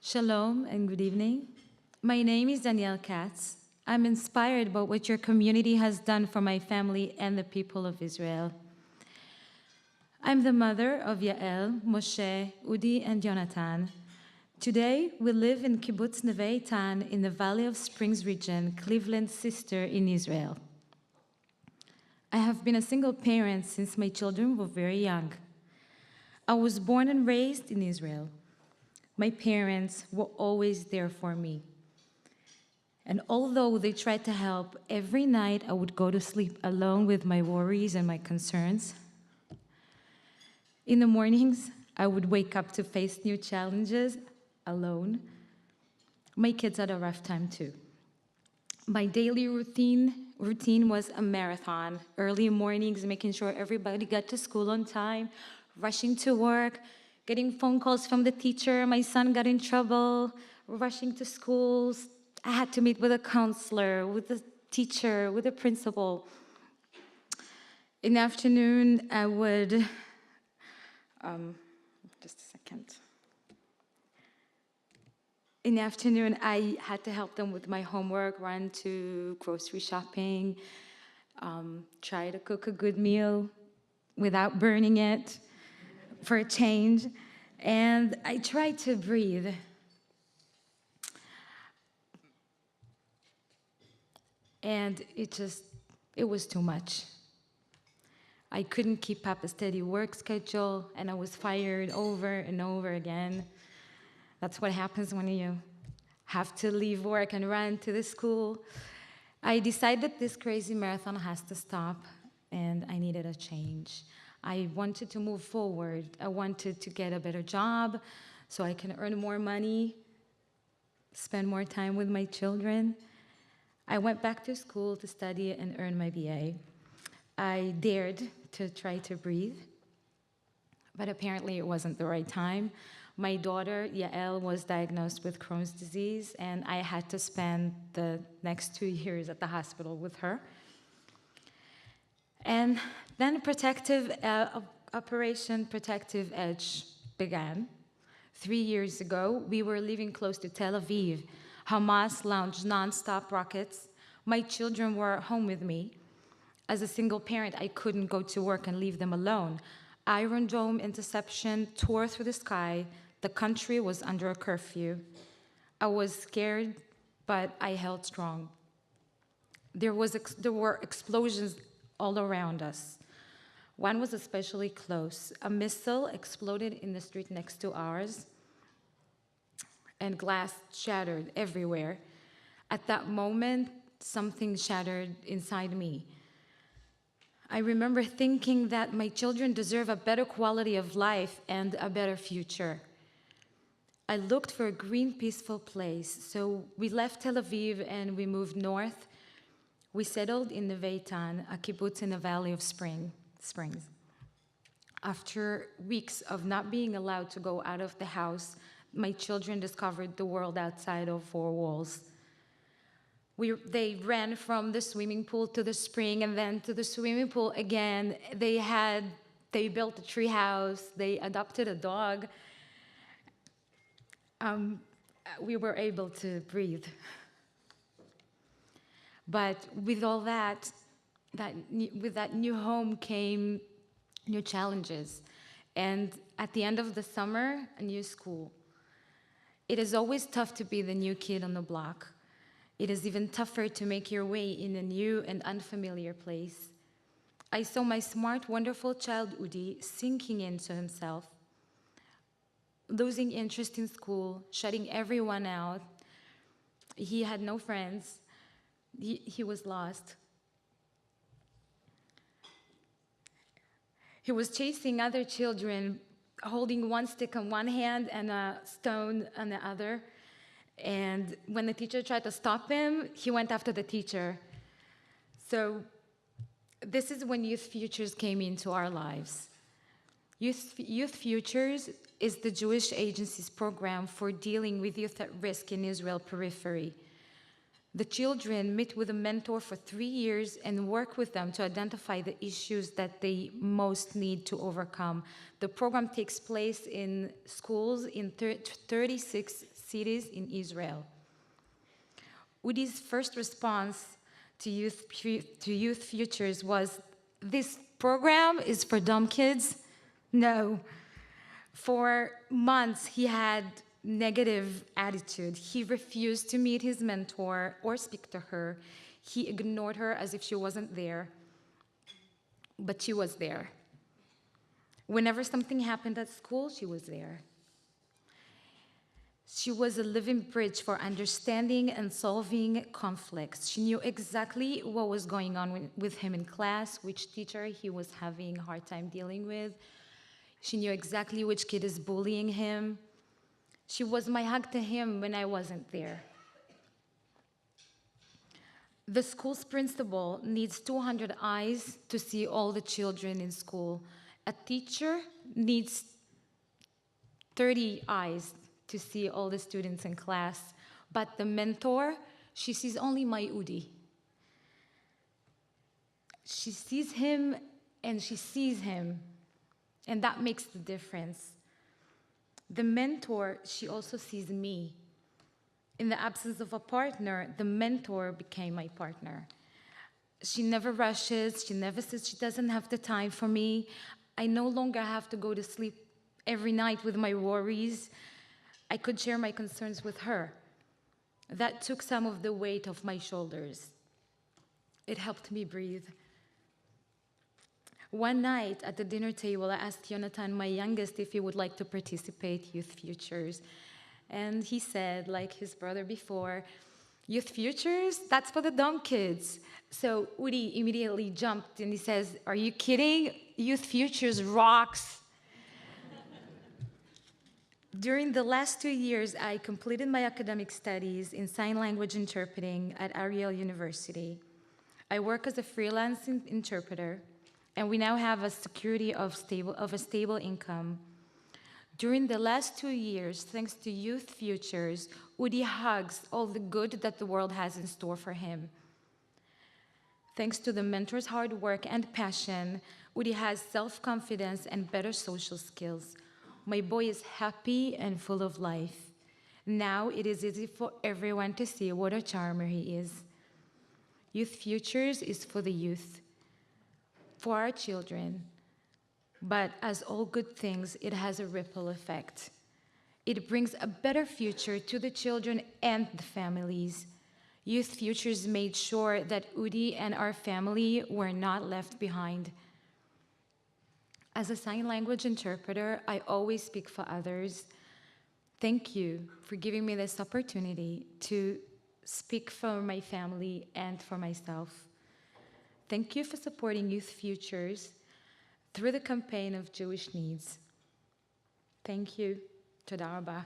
Shalom and good evening. My name is Danielle Katz. I'm inspired by what your community has done for my family and the people of Israel. I'm the mother of Yael, Moshe, Udi, and Jonathan. Today, we live in Kibbutz Neve Eitan in the Valley of Springs region, Cleveland's sister in Israel. I have been a single parent since my children were very young. I was born and raised in Israel. My parents were always there for me. And although they tried to help, every night I would go to sleep alone with my worries and my concerns. In the mornings, I would wake up to face new challenges alone. My kids had a rough time too. My daily routine was a marathon. Early mornings, making sure everybody got to school on time, rushing to work, getting phone calls from the teacher, my son got in trouble, rushing to schools. I had to meet with a counselor, with the teacher, with the principal. In the afternoon, I would, just a second. In the afternoon, I had to help them with my homework, run to grocery shopping, try to cook a good meal without burning it for a change. And I tried to breathe. And it was too much. I couldn't keep up a steady work schedule, and I was fired over and over again. That's what happens when you have to leave work and run to the school. I decided this crazy marathon has to stop, and I needed a change. I wanted to move forward. I wanted to get a better job so I can earn more money, spend more time with my children. I went back to school to study and earn my BA. I dared to try to breathe, but apparently it wasn't the right time. My daughter, Yael, was diagnosed with Crohn's disease, and I had to spend the next 2 years at the hospital with her. And then Operation Protective Edge began. 3 years ago, we were living close to Tel Aviv. Hamas launched nonstop rockets. My children were home with me. As a single parent, I couldn't go to work and leave them alone. Iron Dome interception tore through the sky. The country was under a curfew. I was scared, but I held strong. There were explosions all around us. One was especially close. A missile exploded in the street next to ours, and glass shattered everywhere. At that moment, something shattered inside me. I remember thinking that my children deserve a better quality of life and a better future. I looked for a green, peaceful place, so we left Tel Aviv and we moved north. We settled in Neve Eitan, a kibbutz in the Valley of Springs. After weeks of not being allowed to go out of the house, my children discovered the world outside of four walls. They ran from the swimming pool to the spring and then to the swimming pool again. They built a tree house. They adopted a dog. We were able to breathe. But with all that, with that new home came new challenges. And at the end of the summer, a new school. It is always tough to be the new kid on the block. It is even tougher to make your way in a new and unfamiliar place. I saw my smart, wonderful child, Udi, sinking into himself, losing interest in school, shutting everyone out. He had no friends. He was lost. He was chasing other children, holding one stick on one hand and a stone on the other. And when the teacher tried to stop him, he went after the teacher. So this is when Youth Futures came into our lives. Youth Futures is the Jewish agency's program for dealing with youth at risk in Israel periphery. The children meet with a mentor for 3 years and work with them to identify the issues that they most need to overcome. The program takes place in schools in 36 cities in Israel. Woody's first response to Youth Futures was, "This program is for dumb kids?" No. For months, he had negative attitude. He refused to meet his mentor or speak to her. He ignored her as if she wasn't there. But she was there. Whenever something happened at school, she was there. She was a living bridge for understanding and solving conflicts. She knew exactly what was going on with him in class, which teacher he was having a hard time dealing with. She knew exactly which kid is bullying him. She was my hug to him when I wasn't there. The school's principal needs 200 eyes to see all the children in school. A teacher needs 30 eyes to see all the students in class. But the mentor, she sees only my Udi. She sees him and she sees him. And that makes the difference. The mentor, she also sees me. In the absence of a partner, the mentor became my partner. She never rushes. She never says she doesn't have the time for me. I no longer have to go to sleep every night with my worries. I could share my concerns with her. That took some of the weight off my shoulders. It helped me breathe. One night at the dinner table, I asked Jonathan, my youngest, if he would like to participate Youth Futures. And he said, like his brother before, "Youth Futures? That's for the dumb kids." So Udi immediately jumped and he says, "Are you kidding? Youth Futures rocks." During the last 2 years, I completed my academic studies in sign language interpreting at Ariel University. I work as a freelance interpreter, and we now have a security of a stable income. During the last 2 years, thanks to Youth Futures, Udi hugs all the good that the world has in store for him. Thanks to the mentor's hard work and passion, Udi has self-confidence and better social skills. My boy is happy and full of life. Now it is easy for everyone to see what a charmer he is. Youth Futures is for the youth, for our children. But as all good things, it has a ripple effect. It brings a better future to the children and the families. Youth Futures made sure that Udi and our family were not left behind. As a sign language interpreter, I always speak for others. Thank you for giving me this opportunity to speak for my family and for myself. Thank you for supporting Youth Futures through the campaign of Jewish Needs. Thank you. Toda rabah.